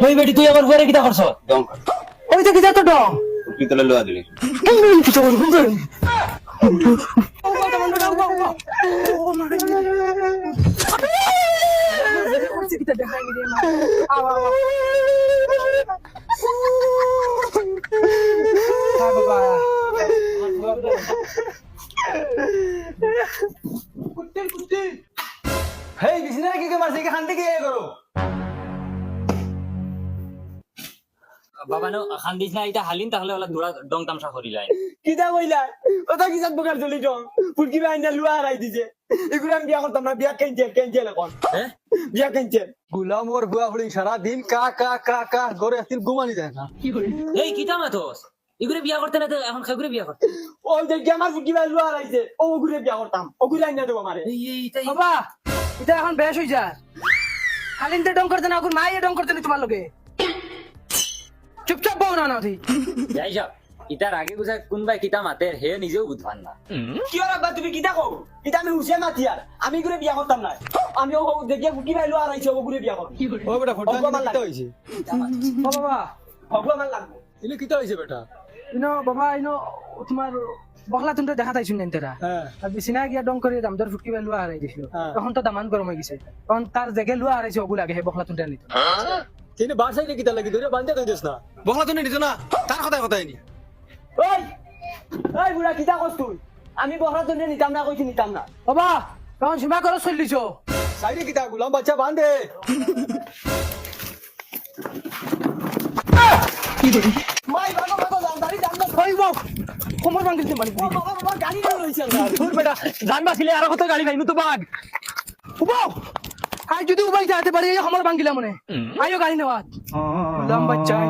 ওই বেটি তুই আমার ঘরে কিটা করছ দম ওই তো কিটা তো ডং পিতলে লোয়া দিলি কিটা করছ হেই বিছনা কি কে মারছে কি খান্তি কি করো বাবা নো খান্দিস না এটা হালিন তাহলে ওলা দৌড়া ডং তামসা করিলাই কিটা কইলা ওটা কিসাত বকার চলি দম ফুলকি বাইনা লুয়া হারাই দিছে এগুলো আমি বিয়া করতাম না বিয়া কেঞ্চেল এখন হ্যাঁ বিয়া কেঞ্চেল গোলামর বুয়া হলি সারা দিন কা কা কা কা করে আসছিল ঘুমানি যায় না এই কিটা মাতস এগুরে বিয়া করতে না তো এখন খাগুরে বিয়া করতে ওই যে আমার ফুলকি বাই লুয়া হারাইছে ও ওগুলো বিয়া করতাম ওগুলো আইনা দেবো আমারে এই তাই বাবা এটা এখন বেশ হই যা হালিনতে ডং করতে না ওর মাইয়ে ডং করতে না তোমার লগে চুপচাপ বউ না তুই যাই যাও ইতার আগে গুছা কোনবাই কিটা মাতে হে নিজেও বুঝবান না কি ওরা বা তুমি কিটা কও এটা আমি হুসেন মাতি আর আমি এগুলো বিয়া করতাম না আমি ও দেখিয়ে ফুলকি বাই লুয়া হারাইছে ওগুলো বিয়া করব ও বেটা ফটো কিটা হইছে ও বাবা ভগবান লাগবে ইলে কিটা হইছে বেটা ইনো বাবা ইনো তোমার বহলা তুমি দেখা তাইছুন না তেরা হ্যাঁ আর বিছনা গিয়া ডং করে দামদার ফুটকি বা লুয়া হারাই দিছিল হ্যাঁ। তখন তো দামান গরম হয়ে গেছে তখন তার জায়গায় লুয়া হারাইছে ওগুলো আগে হে বহলা তুমি নিত তিনি বাসায় কিটা লাগি ধরে বান্ধে কই দিস না বহলা তো নিছ না তার কথাই নি ওই ওই বুড়া কিটা কস তুই আমি বহরা তো নিতাম না কইছি নিতাম না বাবা তখন সীমা করে চলিছ সাইডে কিটা গুলাম বাচ্চা বান্ধে মাই বাবা বাবা দাঁড়ি দাঁড়ি ওই বাবা কোমর ভাঙিতে মানে বাবা বাবা গাড়ি নিয়ে রইছে আমরা তোর বেটা জানবা ছিলে আর কত গাড়ি ভাইনু তো বাগ উবাও আই যদি উবাই যাতে পারি এই আমার ভাঙিলা মনে আইও গাড়ি নেওয়া লম্বা চাই